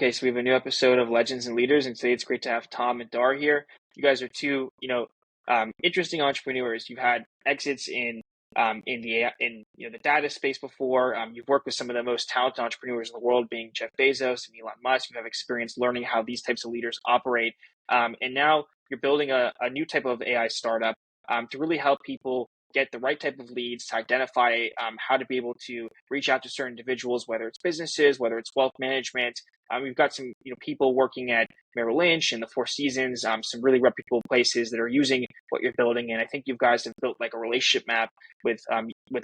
Okay, so we have a new episode of Legends and Leaders, and today it's great to have Tom and Darr here. You guys are two, interesting entrepreneurs. You've had exits in the data space before. You've worked with some of the most talented entrepreneurs in the world, being Jeff Bezos and Elon Musk. You have experience learning how these types of leaders operate, and now you're building a new type of AI startup to really help people get the right type of leads, to identify how to be able to reach out to certain individuals, whether it's businesses, whether it's wealth management. We've got some people working at Merrill Lynch and the Four Seasons, some really reputable places that are using what you're building. And I think you guys have built like a relationship map with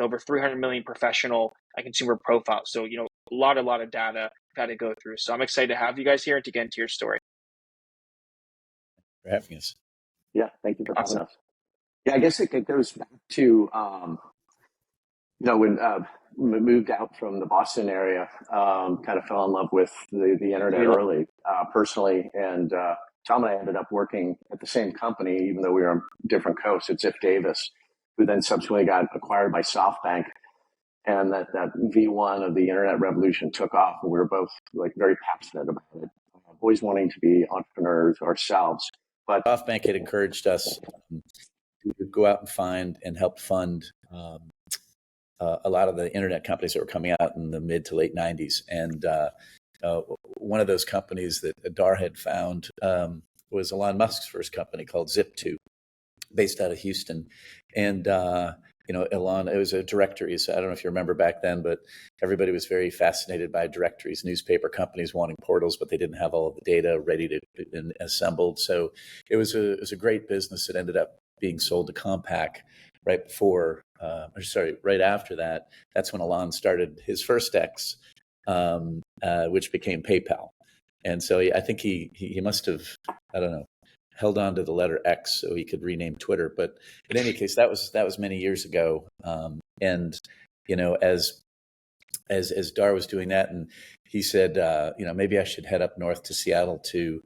over 300 million professional consumer profiles. So a lot of data got to go through. So I'm excited to have you guys here and to get into your story. For having us. Yeah, thank you for having us. Yeah, I guess it goes back to when we moved out from the Boston area, kind of fell in love with the internet early, personally, and Tom and I ended up working at the same company, even though we were on different coasts. It's Ziff Davis, who then subsequently got acquired by SoftBank, and that V1 of the internet revolution took off, and we were both very passionate about it, always wanting to be entrepreneurs ourselves. But SoftBank had encouraged us to go out and find and help fund a lot of the internet companies that were coming out in the mid to late 90s. And one of those companies that Darr had found was Elon Musk's first company called Zip2, based out of Houston. And, Elon, it was a directory. So I don't know if you remember back then, but everybody was very fascinated by directories, newspaper companies wanting portals, but they didn't have all of the data ready to be assembled. So it was a great business that ended up being sold to Compaq right after that. That's when Elon started his first X, which became PayPal. And so I think he must have, held on to the letter X so he could rename Twitter. But in any case, that was many years ago. As Darr was doing that, and he said, maybe I should head up north to Seattle to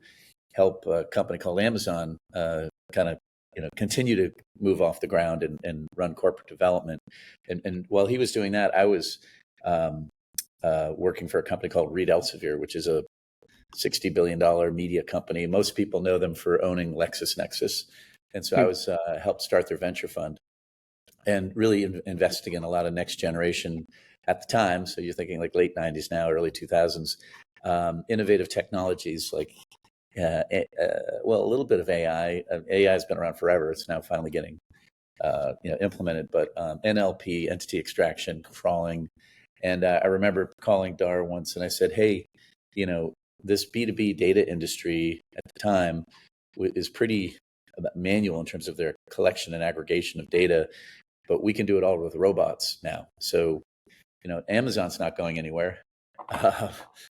help a company called Amazon continue to move off the ground and run corporate development. And while he was doing that, I was working for a company called Reed Elsevier, which is a $60 billion media company. Most people know them for owning LexisNexis. And so I was helped start their venture fund and really investing in a lot of next generation at the time. So you're thinking like late 90s now, early 2000s, innovative technologies like a little bit of AI. AI has been around forever. It's now finally getting implemented, but NLP, entity extraction, crawling. And I remember calling Darr once and I said, hey, this B2B data industry at the time is pretty manual in terms of their collection and aggregation of data, but we can do it all with robots now. So, Amazon's not going anywhere.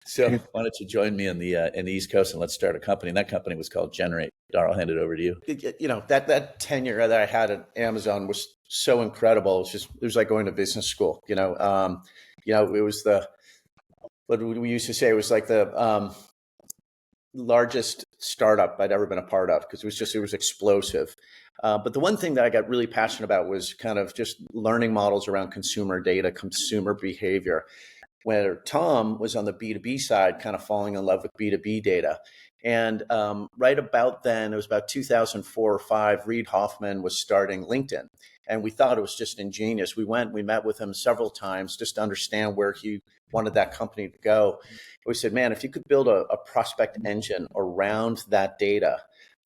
So why don't you join me in the East Coast and let's start a company? And that company was called Generate. Darr, I'll hand it over to you. That tenure that I had at Amazon was so incredible. It was like going to business school. It was what we used to say, it was like the largest startup I'd ever been a part of, because it was explosive. But the one thing that I got really passionate about was kind of just learning models around consumer data, consumer behavior, where Tom was on the B2B side, kind of falling in love with B2B data. And right about then, it was about 2004 or 5, Reid Hoffman was starting LinkedIn. And we thought it was just ingenious. We met with him several times just to understand where he wanted that company to go. We said, man, if you could build a prospect engine around that data,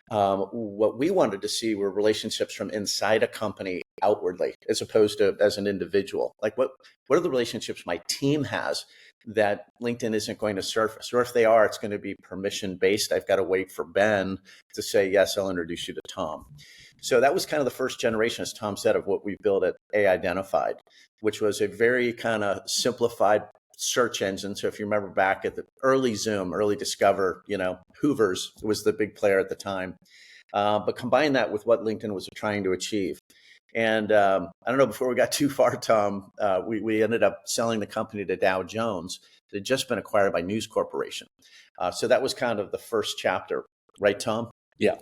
what we wanted to see were relationships from inside a company outwardly, as opposed to as an individual. Like what are the relationships my team has that LinkedIn isn't going to surface? Or if they are, it's going to be permission based. I've got to wait for Ben to say, yes, I'll introduce you to Tom. So that was kind of the first generation, as Tom said, of what we built at Aidentified, which was a very kind of simplified search engine. So if you remember back at the early Zoom, early Discover, Hoover's was the big player at the time. But combine that with what LinkedIn was trying to achieve. And I don't know, before we got too far, Tom, we ended up selling the company to Dow Jones. It had just been acquired by News Corporation. So that was kind of the first chapter, right, Tom? Yeah,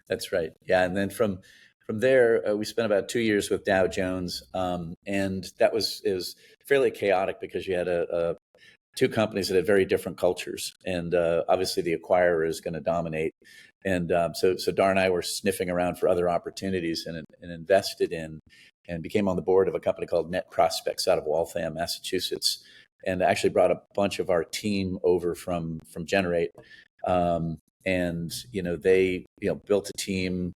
that's right. Yeah, and then from there, we spent about 2 years with Dow Jones, and it was fairly chaotic because you had a two companies that had very different cultures, and obviously the acquirer is going to dominate. And so Darr and I were sniffing around for other opportunities, and invested in and became on the board of a company called Net Prospects out of Waltham, Massachusetts, and actually brought a bunch of our team over from Generate. And they built a team,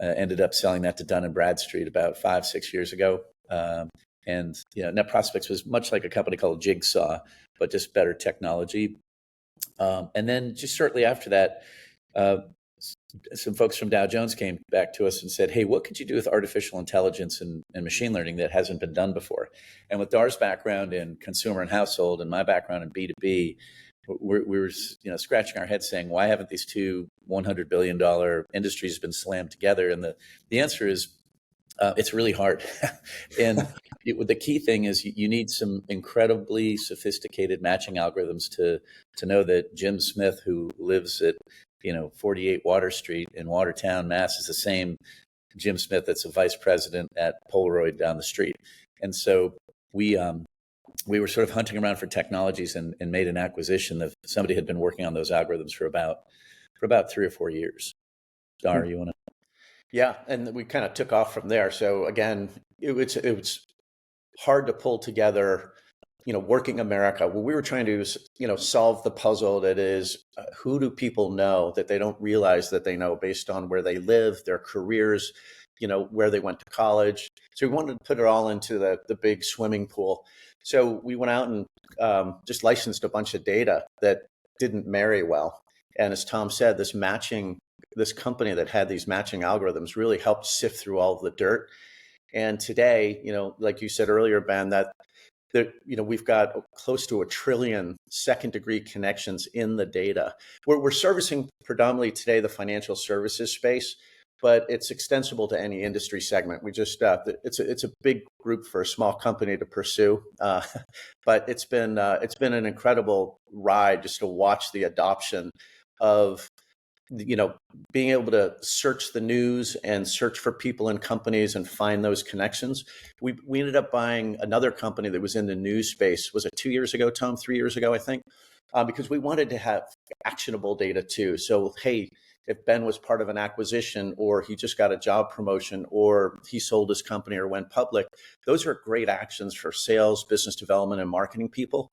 ended up selling that to Dun and Bradstreet about 5-6 years ago. And Net Prospects was much like a company called Jigsaw, but just better technology. And then just shortly after that, some folks from Dow Jones came back to us and said, "Hey, what could you do with artificial intelligence and machine learning that hasn't been done before?" And with Darr's background in consumer and household and my background in B2B, we were scratching our heads saying, why haven't these two $100 billion industries been slammed together? And the answer is, it's really hard. And the key thing is you need some incredibly sophisticated matching algorithms to know that Jim Smith, who lives at 48 Water Street in Watertown, Mass, is the same Jim Smith that's a vice president at Polaroid down the street. And so we were sort of hunting around for technologies and made an acquisition that somebody had been working on those algorithms for about 3 or 4 years. Darr, you want to? Yeah, and we kind of took off from there. So again, it was hard to pull together, working America. What we were trying to do is, solve the puzzle that is, who do people know that they don't realize that they know based on where they live, their careers, where they went to college. So we wanted to put it all into the big swimming pool. So we went out and just licensed a bunch of data that didn't marry well. And as Tom said, this company that had these matching algorithms really helped sift through all of the dirt. And today, like you said earlier, Ben, that we've got close to 1 trillion second-degree connections in the data. We're servicing predominantly today the financial services space, but it's extensible to any industry segment. We just it's a big group for a small company to pursue, but it's been an incredible ride just to watch the adoption of being able to search the news and search for people and companies and find those connections. We ended up buying another company that was in the news space. Was it 2 years ago, Tom? 3 years ago, I think, because we wanted to have actionable data too. So, hey, if Ben was part of an acquisition, or he just got a job promotion, or he sold his company or went public, those are great actions for sales, business development, and marketing people.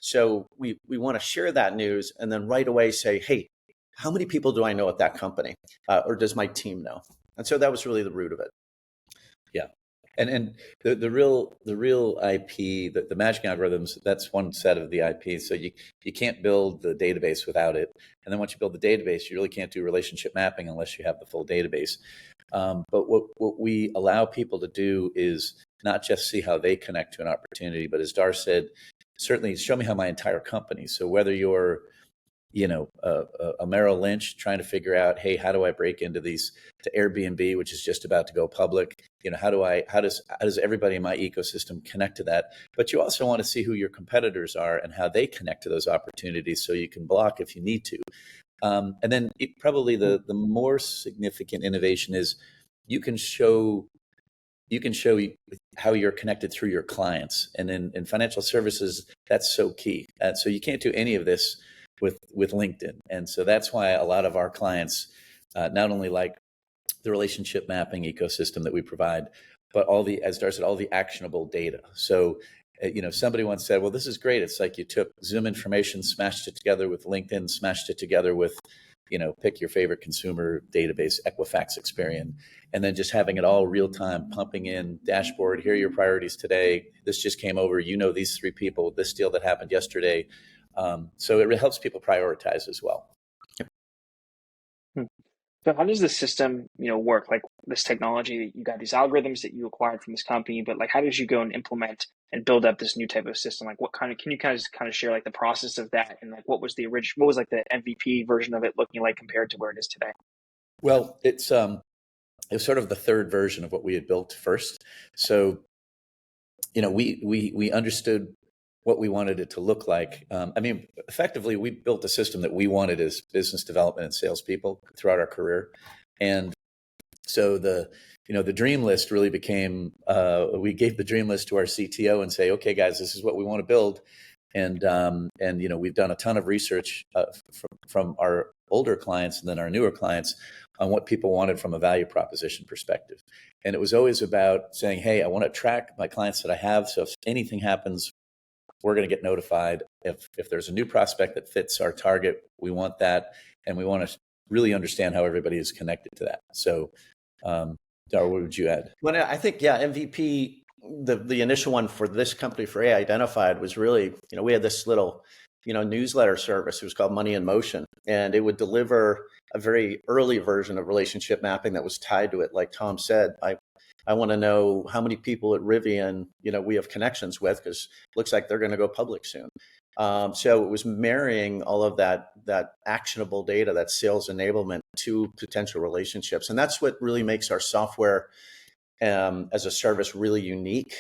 So we want to share that news and then right away say, hey, how many people do I know at that company, or does my team know? And so that was really the root of it. Yeah, and the real IP, the matching algorithms, that's one set of the IP. So you can't build the database without it. And then once you build the database, you really can't do relationship mapping unless you have the full database. But what we allow people to do is not just see how they connect to an opportunity, but as Darr said, certainly show me how my entire company. So whether you're a Merrill Lynch trying to figure out, hey, how do I break into to Airbnb, which is just about to go public? How does everybody in my ecosystem connect to that? But you also want to see who your competitors are and how they connect to those opportunities, so you can block if you need to. And then probably the more significant innovation is you can show how you're connected through your clients. And in financial services, that's so key. So you can't do any of this with LinkedIn. And so that's why a lot of our clients not only like the relationship mapping ecosystem that we provide, but as Darr said, all the actionable data. So, somebody once said, well, this is great. It's like you took Zoom information, smashed it together with LinkedIn, smashed it together with, pick your favorite consumer database, Equifax, Experian, and then just having it all real time, pumping in dashboard. Here are your priorities today. This just came over. These 3 people, this deal that happened yesterday. So it helps people prioritize as well. So how does the system, work? Like this technology, you got these algorithms that you acquired from this company, but like, how did you go and implement and build up this new type of system? Like, can you kind of share like the process of that, and like what was the MVP version of it looking like compared to where it is today? Well, it was sort of the third version of what we had built first. So, we understood what we wanted it to look like. Effectively, we built a system that we wanted as business development and salespeople throughout our career. And so the dream list really became, we gave the dream list to our CTO and say, okay, guys, this is what we want to build. And we've done a ton of research from our older clients and then our newer clients on what people wanted from a value proposition perspective. And it was always about saying, hey, I want to track my clients that I have. So if anything happens, we're going to get notified. If there's a new prospect that fits our target, we want that. And we want to really understand how everybody is connected to that. So, Darr, what would you add? Well, I think, MVP, the initial one for this company, for Identified, was really, we had this little, newsletter service. It was called Money in Motion, and it would deliver a very early version of relationship mapping that was tied to it. Like Tom said, I want to know how many people at Rivian, we have connections with, because it looks like they're going to go public soon. So it was marrying all of that actionable data, that sales enablement, to potential relationships. And that's what really makes our software as a service really unique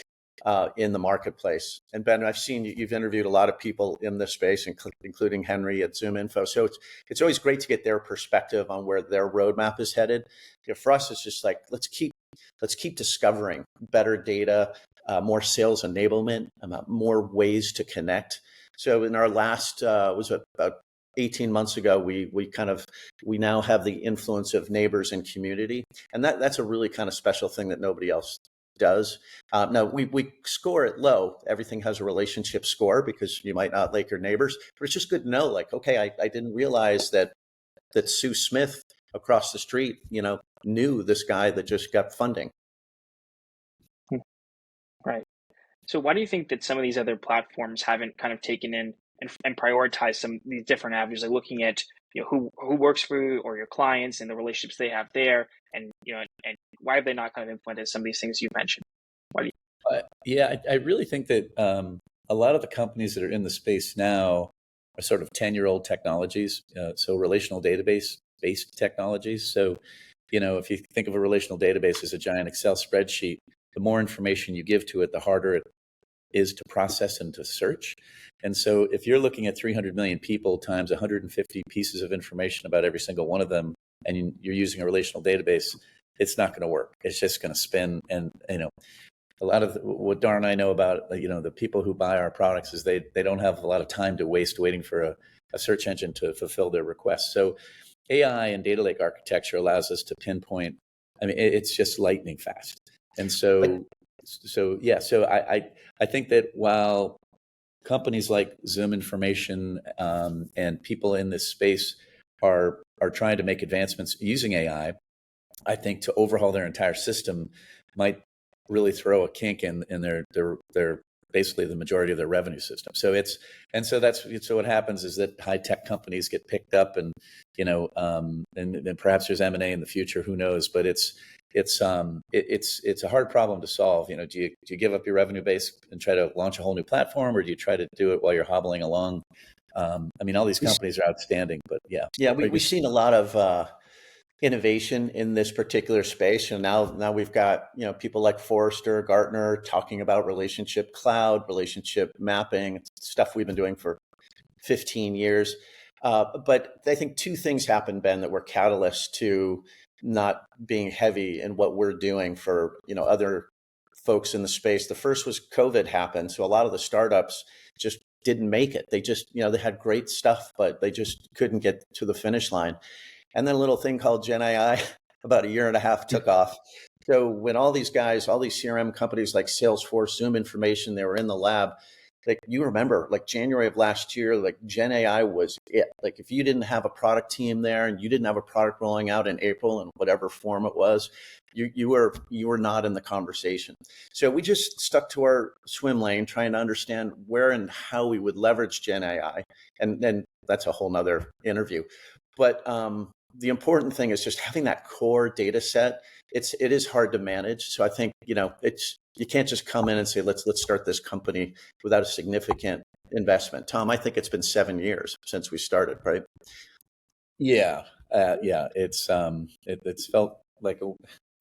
in the marketplace. And Ben, I've seen you've interviewed a lot of people in this space, including Henry at ZoomInfo. So it's always great to get their perspective on where their roadmap is headed. For us, it's just like, let's keep discovering better data, more sales enablement, more ways to connect. So in our last, was about 18 months ago, we now have the influence of neighbors and community. And that's a really kind of special thing that nobody else does. Now we score it low. Everything has a relationship score because you might not like your neighbors, but it's just good to know, like, okay, I didn't realize that Sue Smith across the street, knew this guy that just got funding. Right. So why do you think that some of these other platforms haven't kind of taken in and prioritized some of these different avenues, like looking at who works for you or your clients and the relationships they have there, and and why have they not kind of implemented some of these things you mentioned? Why do you? I really think that a lot of the companies that are in the space now are sort of 10-year-old technologies, so relational database-based technologies. So, if you think of a relational database as a giant Excel spreadsheet, the more information you give to it, the harder it is to process and to search. And so if you're looking at 300 million people times 150 pieces of information about every single one of them, and you're using a relational database, it's not going to work. It's just going to spin. And, a lot of what Darr and I know about, the people who buy our products is they don't have a lot of time to waste waiting for a search engine to fulfill their requests. So AI and data lake architecture allows us to pinpoint, it's just lightning fast. And so I think that while companies like Zoom Information and people in this space are trying to make advancements using AI, I think to overhaul their entire system might really throw a kink in their basically the majority of their revenue system. So what happens is that high tech companies get picked up, and and perhaps there's M&A in the future, who knows? But it's a hard problem to solve. Do you give up your revenue base and try to launch a whole new platform, or do you try to do it while you're hobbling along? All these companies are outstanding, but we've seen a lot of innovation in this particular space, and now we've got people like Forrester, Gartner talking about relationship cloud, relationship mapping, stuff we've been doing for 15 years. But I think two things happened, Ben, that were catalysts to not being heavy in what we're doing for other folks in the space. The first was COVID happened, so a lot of the startups just didn't make it. They just they had great stuff, but they just couldn't get to the finish line. And then a little thing called Gen AI about a year and a half took off. So when all these guys, all these CRM companies like Salesforce, Zoom Information, they were in the lab. Like, you remember, like January of last year, like Gen AI was it. Like, if you didn't have a product team there and you didn't have a product rolling out in April in whatever form it was, you were not in the conversation. So we just stuck to our swim lane, trying to understand where and how we would leverage Gen AI. And then that's a whole nother interview. But the important thing is just having that core data set. It is hard to manage. So I think, you can't just come in and say, let's start this company without a significant investment. Tom, I think it's been 7 years since we started, right? Yeah. It's felt like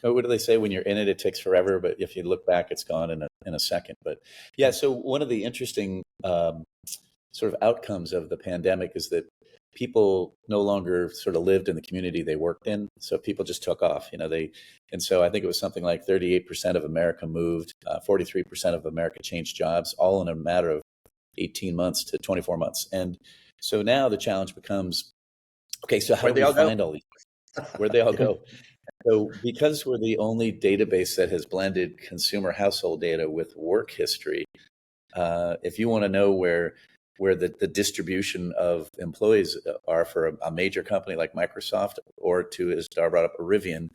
what do they say? When you're in it, it takes forever, but if you look back, it's gone in a second. But yeah, so one of the interesting sort of outcomes of the pandemic is that people no longer sort of lived in the community they worked in. So people just took off, and so I think it was something like 38% of America moved, 43% of America changed jobs, all in a matter of 18 months to 24 months. And so now the challenge becomes, okay, so how Where'd do they we all go? find all these? Where'd they all Yeah. go? So because we're the only database that has blended consumer household data with work history, if you want to know where the distribution of employees are for a major company like Microsoft, or to, as Darr brought up, Rivian,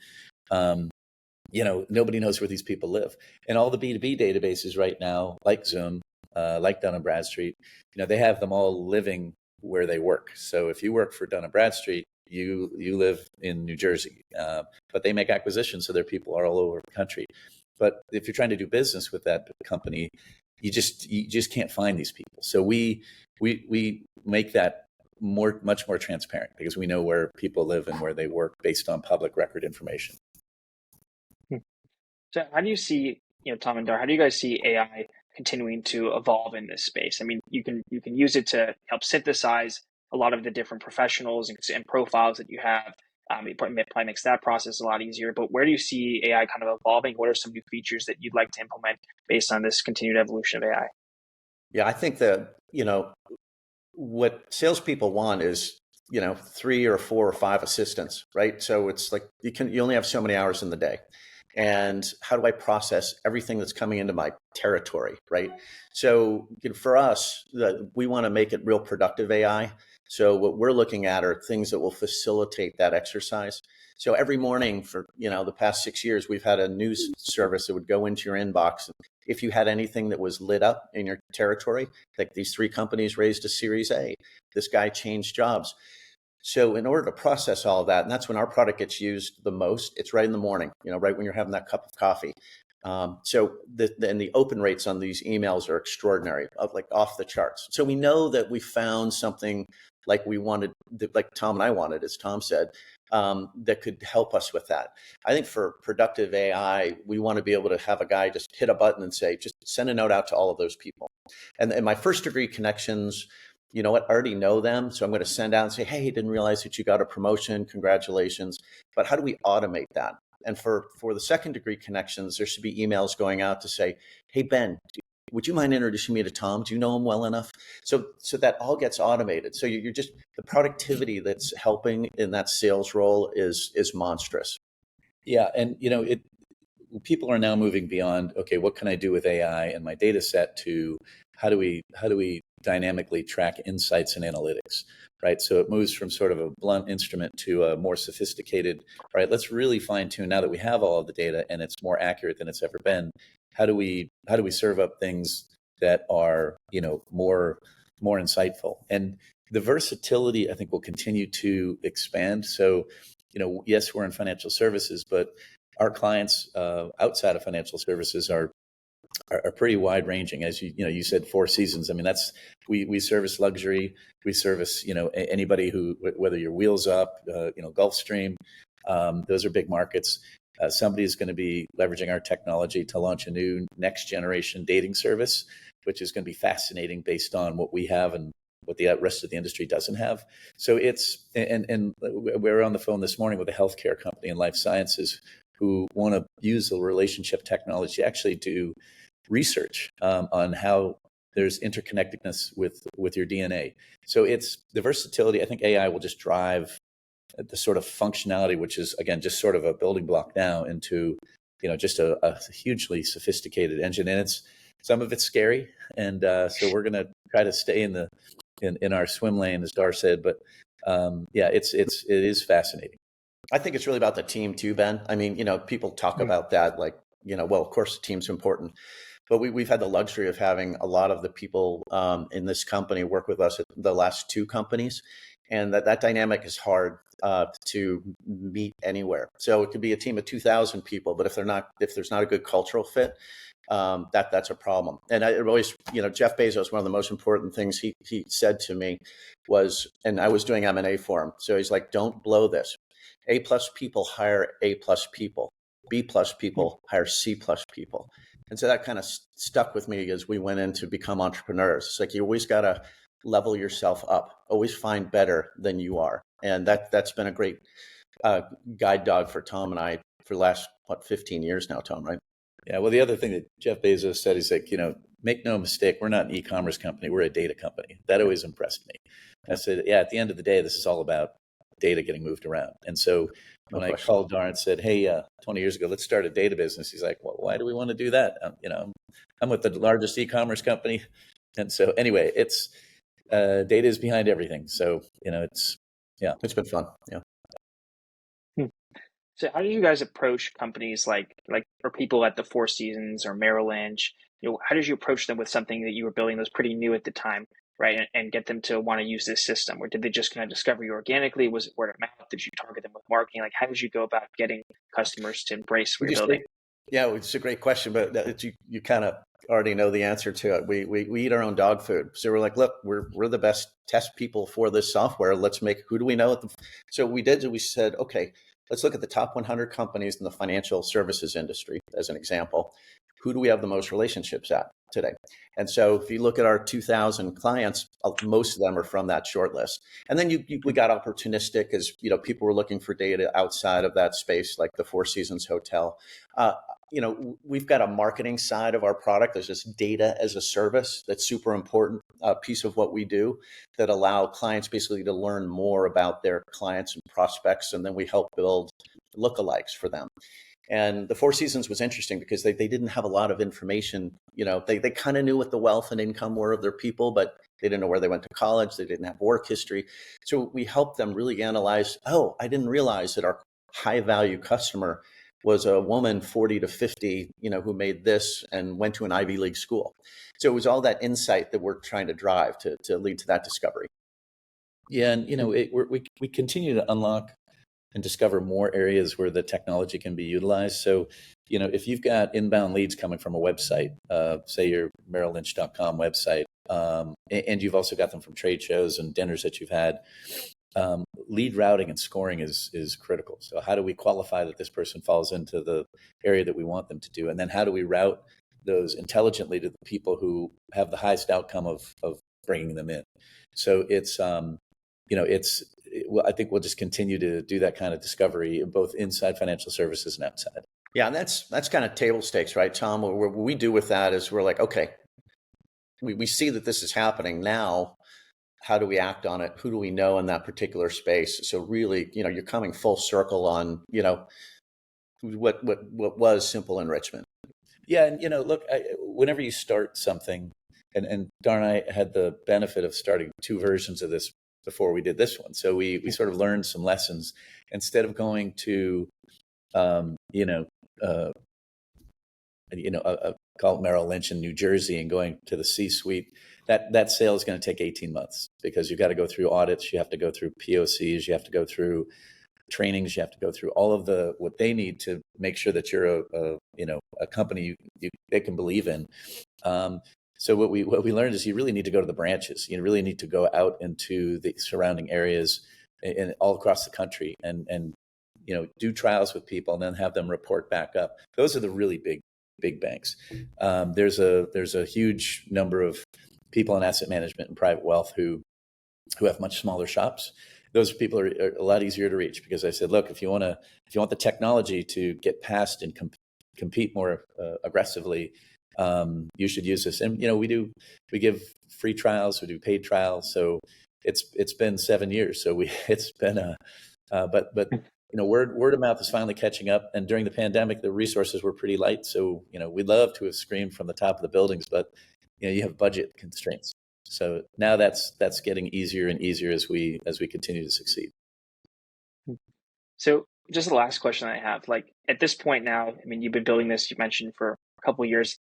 nobody knows where these people live. And all the B2B databases right now, like Zoom, like Dun& Bradstreet, they have them all living where they work. So if you work for Dun & Bradstreet, you live in New Jersey, but they make acquisitions, so their people are all over the country. But if you're trying to do business with that company, you just can't find these people. So we make that much more transparent, because we know where people live and where they work based on public record information. So how do you see, Tom and Darr, how do you guys see AI continuing to evolve in this space? I mean, you can use it to help synthesize a lot of the different professionals and profiles that you have. It probably makes that process a lot easier. But where do you see AI kind of evolving? What are some new features that you'd like to implement based on this continued evolution of AI? Yeah, I think that, what salespeople want is, 3 or 4 or 5 assistants, right? So it's like you only have so many hours in the day. And how do I process everything that's coming into my territory, right? So for us, we want to make it real productive AI. So what we're looking at are things that will facilitate that exercise. So every morning for the past 6 years, we've had a news service that would go into your inbox. If you had anything that was lit up in your territory, like these 3 companies raised a Series A, this guy changed jobs. So in order to process all of that, and that's when our product gets used the most, it's right in the morning, right when you're having that cup of coffee. So the open rates on these emails are extraordinary, like off the charts. So we know that we found something like we wanted, like Tom and I wanted, as Tom said, that could help us with that. I think for productive AI, we want to be able to have a guy just hit a button and say, just send a note out to all of those people. And my first degree connections, I already know them. So I'm going to send out and say, hey, didn't realize that you got a promotion. Congratulations. But how do we automate that? And for the second degree connections, there should be emails going out to say, hey, Ben, would you mind introducing me to Tom? Do you know him well enough? So that all gets automated. So you're just, the productivity that's helping in that sales role is monstrous. Yeah. And, people are now moving beyond, okay, what can I do with AI and my data set, to how do we dynamically track insights and analytics, right? So it moves from sort of a blunt instrument to a more sophisticated, right? Let's really fine tune, now that we have all of the data and it's more accurate than it's ever been. How do we serve up things that are, more insightful? And the versatility, I think, will continue to expand. So, yes, we're in financial services, but our clients outside of financial services are pretty wide ranging. As you said, 4 seasons. I mean, that's, we service luxury. We service, anybody who, whether you're Wheels Up, Gulfstream, those are big markets. Somebody is going to be leveraging our technology to launch a new next generation dating service, which is going to be fascinating based on what we have and what the rest of the industry doesn't have. So it's, and we're on the phone this morning with a healthcare company in life sciences who want to use the relationship technology to actually do research on how there's interconnectedness with your DNA. So it's the versatility. I think AI will just drive the sort of functionality, which is, again, just sort of a building block now, into, just a hugely sophisticated engine. And some of it's scary. And so we're going to try to stay in our swim lane, as Darr said. But yeah, it is fascinating. I think it's really about the team too, Ben. I mean, people talk about that, like, well, of course the team's important, but we've had the luxury of having a lot of the people in this company work with us at the last 2 companies. And that dynamic is hard to meet anywhere. So it could be a team of 2,000 people, but if there's not a good cultural fit, that's a problem. And I always, Jeff Bezos, one of the most important things he said to me was, and I was doing M&A for him. So he's like, don't blow this. A+ people hire A+ people. B+ people hire C+ people. And so that kind of stuck with me as we went in to become entrepreneurs. It's like, you always got to level yourself up, always find better than you are. And that's been a great guide dog for Tom and I for the last, 15 years now, Tom, right? Yeah. Well, the other thing that Jeff Bezos said is like, make no mistake, we're not an e-commerce company. We're a data company. That always impressed me. I said, yeah, at the end of the day, this is all about data getting moved around. And so when I called Darr and said, hey, 20 years ago, let's start a data business. He's like, well, why do we want to do that? I'm with the largest e-commerce company. And so anyway, it's data is behind everything. So, it's been fun. Yeah. So how do you guys approach companies like or people at the Four Seasons or Merrill Lynch? How did you approach them with something that you were building that was pretty new at the time, right? And get them to want to use this system? Or did they just kind of discover you organically? Was it word of mouth? Did you target them with marketing? Like, how did you go about getting customers to embrace what you're building? Yeah, it's a great question, but you kind of already know the answer to it. We eat our own dog food. So we're like, look, we're the best test people for this software. Let's make, who do we know? So we said, okay, let's look at the top 100 companies in the financial services industry as an example. Who do we have the most relationships at today? And so if you look at our 2,000 clients, most of them are from that short list. And then we got opportunistic as, people were looking for data outside of that space, like the Four Seasons Hotel. We've got a marketing side of our product. There's this data as a service that's super important piece of what we do that allow clients basically to learn more about their clients and prospects. And then we help build lookalikes for them. And the Four Seasons was interesting because they didn't have a lot of information. They kind of knew what the wealth and income were of their people, but they didn't know where they went to college. They didn't have work history. So we helped them really analyze, I didn't realize that our high value customer was a woman 40 to 50, who made this and went to an Ivy League school. So it was all that insight that we're trying to drive to lead to that discovery. Yeah. And, we continue to unlock and discover more areas where the technology can be utilized. So, if you've got inbound leads coming from a website, say your merrilllynch.com website, and you've also got them from trade shows and dinners that you've had, lead routing and scoring is critical. So how do we qualify that this person falls into the area that we want them to do? And then how do we route those intelligently to the people who have the highest outcome of bringing them in? So it's, I think we'll just continue to do that kind of discovery, both inside financial services and outside. Yeah, and that's kind of table stakes, right, Tom? What we do with that is we're like, okay, we see that this is happening now. How do we act on it? Who do we know in that particular space? So really, you're coming full circle on, what was simple enrichment. Yeah, and look, whenever you start something, and Darr and I had the benefit of starting two versions of this before we did this one. So we sort of learned some lessons instead of going to, call it Merrill Lynch in New Jersey and going to the C-suite. That sale is going to take 18 months because you've got to go through audits, you have to go through POCs, you have to go through trainings, you have to go through all of what they need to make sure that you're a company they can believe in. So what we learned is you really need to go to the branches. You really need to go out into the surrounding areas and all across the country and do trials with people and then have them report back up. Those are the really big banks. There's a huge number of people in asset management and private wealth who have much smaller shops. Those people are a lot easier to reach because I said, look, if you want the technology to get past and compete more aggressively, you should use this. And we give free trials, we do paid trials. So it's been 7 years. So it's been but word of mouth is finally catching up. And during the pandemic, the resources were pretty light. So we'd love to have screamed from the top of the buildings, but you have budget constraints. So now that's getting easier and easier as we continue to succeed. So just the last question I have, like at this point now, I mean, you've been building this, you mentioned for a couple of years,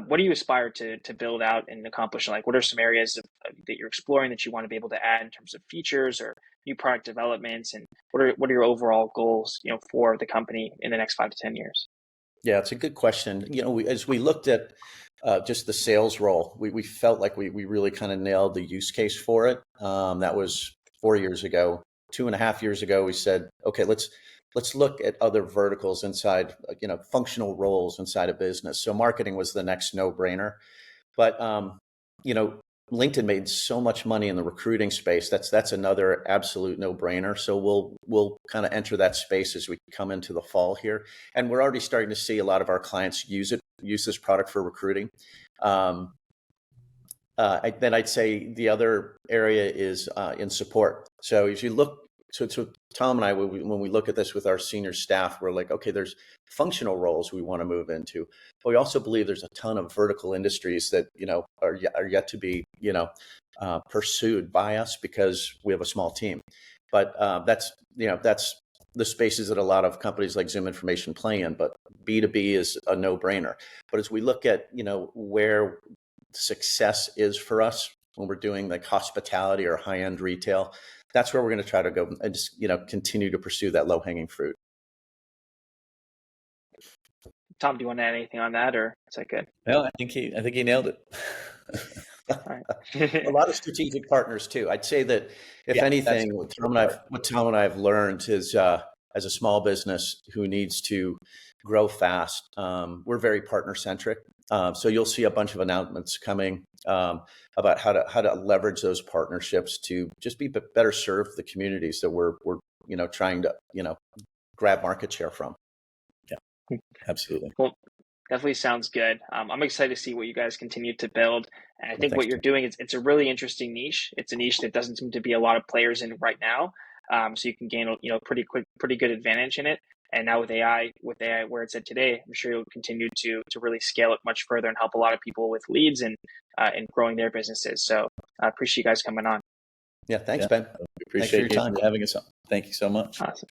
what do you aspire to build out and accomplish? Like, what are some areas that you're exploring that you want to be able to add in terms of features or new product developments? And what are your overall goals, for the company in the next 5 to 10 years? Yeah, it's a good question. As we looked at just the sales role, we felt like we really kind of nailed the use case for it. That was 4 years ago. 2.5 years ago, we said, okay, let's look at other verticals inside, functional roles inside a business. So marketing was the next no-brainer. But, LinkedIn made so much money in the recruiting space. That's another absolute no-brainer. So we'll kind of enter that space as we come into the fall here. And we're already starting to see a lot of our clients use this product for recruiting. Then I'd say the other area is in support. So if you look, so Tom and I, when we look at this with our senior staff, we're like, okay, there's functional roles we want to move into, but we also believe there's a ton of vertical industries that are yet to be pursued by us because we have a small team. But that's the spaces that a lot of companies like Zoom Information play in. But B2B is a no-brainer. But as we look at where success is for us when we're doing like hospitality or high-end retail, that's where we're going to try to go and just continue to pursue that low-hanging fruit. Tom, do you want to add anything on that, or is that good? No, I think he nailed it. All right. A lot of strategic partners too. I'd say that if anything, what Tom and I have learned is as a small business who needs to grow fast, we're very partner centric. So you'll see a bunch of announcements coming about how to leverage those partnerships to just be better serve the communities that we're trying to grab market share from. Yeah, absolutely. Well, definitely sounds good. I'm excited to see what you guys continue to build. And I think what you're doing it's a really interesting niche. It's a niche that doesn't seem to be a lot of players in right now. So you can gain pretty good advantage in it. And now with AI where it's at today, I'm sure you'll continue to really scale it much further and help a lot of people with leads and growing their businesses. So I appreciate you guys coming on. Yeah, thanks, Ben. We appreciate you having us on. Thank you so much. Awesome.